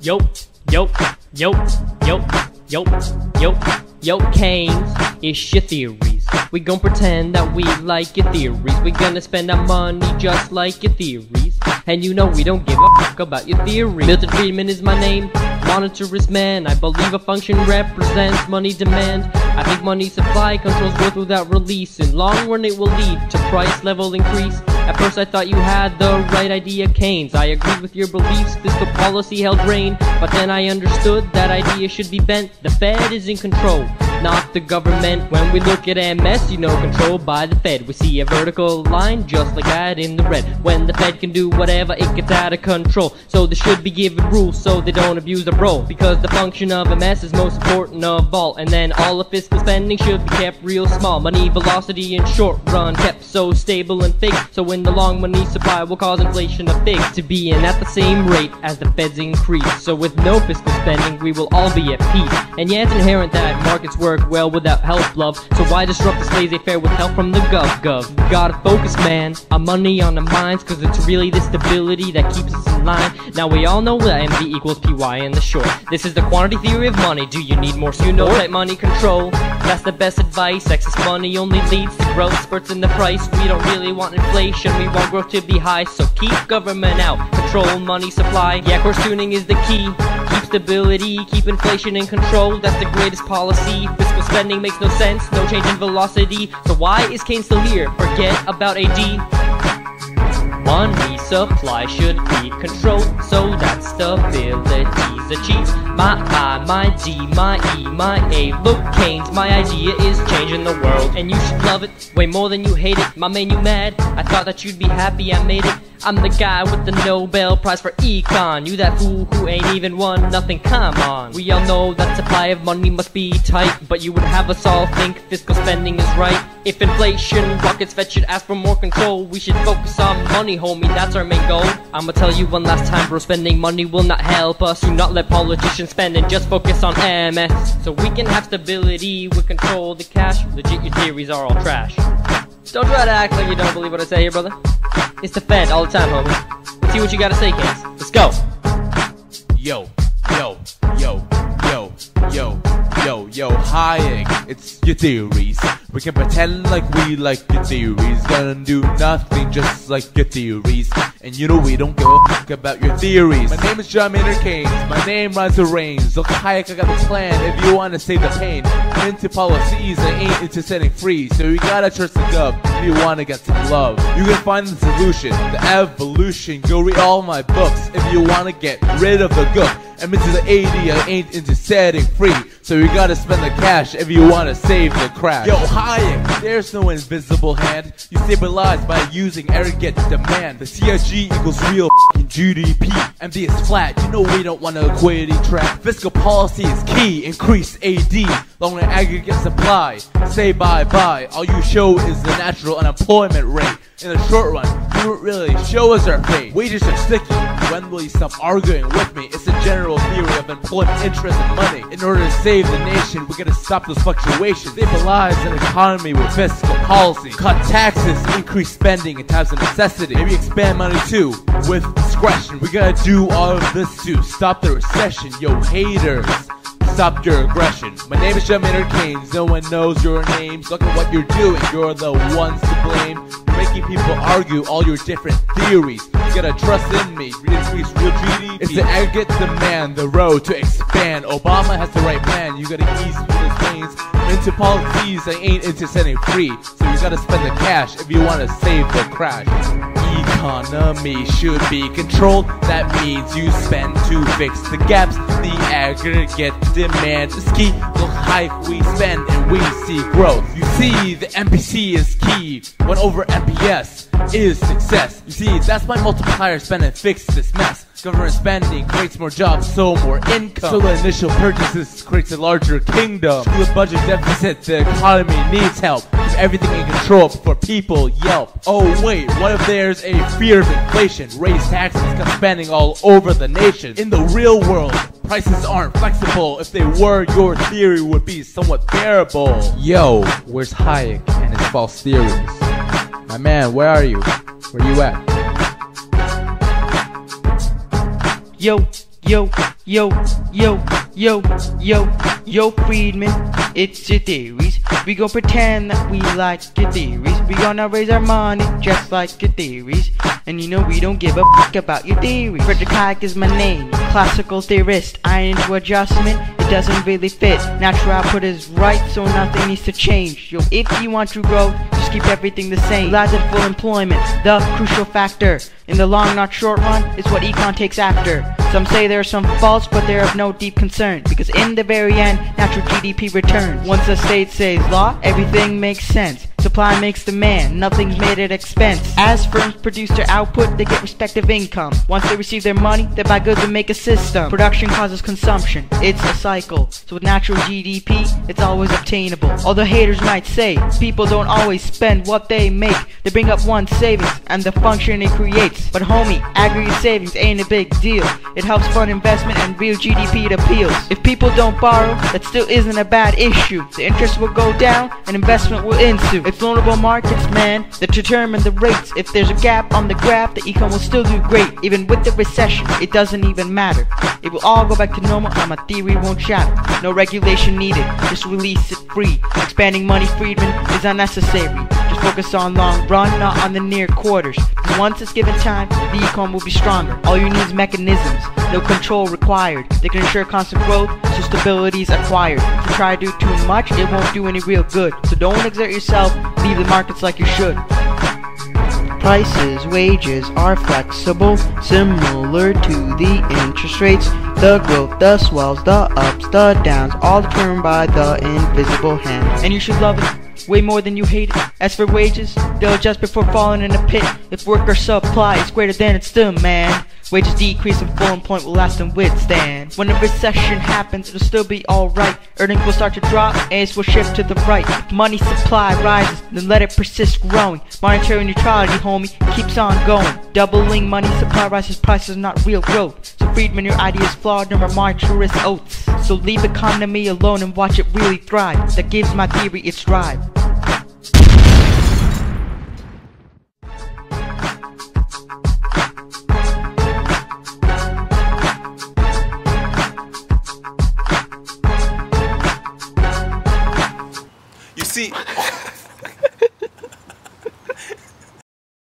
Yo, yo, yo, yo, yo, yo, yo, Keynes, it's your theories. We gon' pretend that we like your theories. We gonna spend our money just like your theories. And you know we don't give a fuck about your theory. Milton Friedman is my name, monetarist man. I believe a function represents money demand. I think money supply controls growth without release. In long run it will lead to price level increase. At first I thought you had the right idea, Keynes. I agreed with your beliefs, fiscal policy held reign. But then I understood that idea should be bent. The Fed is in control, not the government. When we look at MS, you know, controlled by the Fed. We see a vertical line just like that in the red. When the Fed can do whatever, it gets out of control. So they should be given rules so they don't abuse the role. Because the function of MS is most important of all. And then all the fiscal spending should be kept real small. Money velocity in short run kept so stable and fixed. So in the long money supply will cause inflation of fixed to be in at the same rate as the Fed's increase. So with no fiscal spending we will all be at peace. And yeah, it's inherent that markets work well without help, love. So why disrupt this laissez-faire with help from the gov? Gotta focus, man, on money on the minds, cause it's really the stability that keeps us in line. Now we all know that MV equals PY in the short. This is the quantity theory of money. Do you need more support? You know that money control, that's the best advice. Excess money only leads to growth spurts in the price. We don't really want inflation, we want growth to be high. So keep government out, control money supply. Yeah, course tuning is the key. Keep stability, keep inflation in control. That's the greatest policy. Fiscal spending makes no sense, no change in velocity. So why is Keynes still here? Forget about AD. Money supply should be controlled so that stability's achieved. My I, my D, my E, my A. Look, Keynes, my idea is changing the world, and you should love it way more than you hate it. My man, you mad? I thought that you'd be happy I made it. I'm the guy with the Nobel Prize for Econ. You that fool who ain't even won nothing, come on. We all know that supply of money must be tight, but you would have us all think fiscal spending is right. If inflation rockets, Fed should ask for more control. We should focus on money, homie, that's our main goal. I'ma tell you one last time, bro, spending money will not help us. Do not let politicians spend and just focus on MS. So we can have stability, we control the cash. Legit, your theories are all trash. Don't try to act like you don't believe what I say here, brother. It's the Fed all the time, homie. Let's see what you gotta say, Keynes. Let's go. Yo, yo, yo, yo, yo, yo, yo, Hayek, it's your theories. We can pretend like we like your theories. Gonna do nothing just like your theories. And you know we don't give a fuck about your theories. My name is Maynard Keynes. My name rhymes with Rhymez. Look, Hayek, I got a plan if you wanna save the pain. I'm into policies, I ain't into setting free. So you gotta trust the gov if you wanna get some love. You can find the solution, the evolution. Go read all my books if you wanna get rid of the gook. I'm into the 80, I ain't into setting free. So you gotta spend the cash if you wanna save the crash. Yo, Hayek, there's no invisible hand. You stabilize by using arrogant demand. The CIG equals real GDP. MD is flat, you know we don't want a liquidity trap. Fiscal policy is key, increase AD. Long aggregate supply, say bye-bye. All you show is the natural unemployment rate. In the short run, you don't really show us our fate. Wages are sticky. When will you stop arguing with me? It's a general theory of employment, interest, and money. In order to save the nation, we gotta stop those fluctuations. Stabilize an economy with fiscal policy. Cut taxes, increase spending in times of necessity. Maybe expand money too, with discretion. We gotta do all of this to stop the recession. Yo, haters, stop your aggression. My name is Maynard Keynes. No one knows your names. Look at what you're doing. You're the ones to blame. You're making people argue all your different theories. You gotta trust in me. Increase real GDP. It's the aggregate demand, the road to expand. Obama has the right plan. You gotta ease people's pains. Into policies, I ain't into setting free. So you gotta spend the cash if you wanna save the crash. Economy should be controlled. That means you spend to fix the gaps. The aggregate demand is key. Look high, we spend and we see growth. You see, the MPC is key. 1 over MPS is success. You see, that's my multiplier. Spend and fix this mess. Government spending creates more jobs, so more income. So the initial purchases creates a larger kingdom. With a budget deficit, the economy needs help. Keep everything in control before people yelp. Oh wait, what if there's a fear of inflation? Raise taxes, cut spending all over the nation. In the real world, prices aren't flexible. If they were, your theory would be somewhat bearable. Yo, where's Hayek and his false theories? My man, where are you? Where you at? Yo, Yo, yo, yo, yo, yo, yo, Friedman, it's your theories. We gon' pretend that we like your theories. We gonna raise our money just like your theories. And you know we don't give a fuck about your theories. Friedrich Hayek is my name, classical theorist. Iron into adjustment, it doesn't really fit. Natural output is right, so nothing needs to change. Yo, if you want to grow, just keep everything the same. Relies on full employment, the crucial factor. In the long, not short run, is what econ takes after. Some say there are some faults, but they're of no deep concern, because in the very end, natural GDP returns. Once a state says law, everything makes sense. Supply makes demand, nothing's made at expense. As firms produce their output, they get respective income. Once they receive their money, they buy goods and make a system. Production causes consumption, it's a cycle. So with natural GDP, it's always obtainable. Although haters might say, people don't always spend what they make. They bring up one's savings and the function it creates. But homie, aggregate savings ain't a big deal. It helps fund investment and real GDP it appeals. If people don't borrow, that still isn't a bad issue. The interest will go down and investment will ensue. It's vulnerable markets, man, that determine the rates. If there's a gap on the graph, the econ will still do great. Even with the recession, it doesn't even matter. It will all go back to normal and my theory won't shatter. No regulation needed, just release it free. Expanding money, Friedman, is unnecessary. Just focus on long run, not on the near quarters. Because once it's given time, the econ will be stronger. All you need is mechanisms, no control required. They can ensure constant growth, so stability is acquired. If you try to do too much, it won't do any real good. So don't exert yourself, leave the markets like you should. Prices, wages are flexible, similar to the interest rates. The growth, the swells, the ups, the downs, all determined by the invisible hand. And you should love it way more than you hate it. As for wages, they'll adjust before falling in a pit. If worker supply is greater than its demand, wages decrease and full employment will last and withstand. When a recession happens, it'll still be alright. Earnings will start to drop, and will shift to the right. If money supply rises, then let it persist growing. Monetary neutrality, homie, keeps on going. Doubling money supply rises, prices not real growth. So Friedman, your idea is flawed, no more monetarist oaths. So leave economy alone and watch it really thrive. That gives my theory its drive.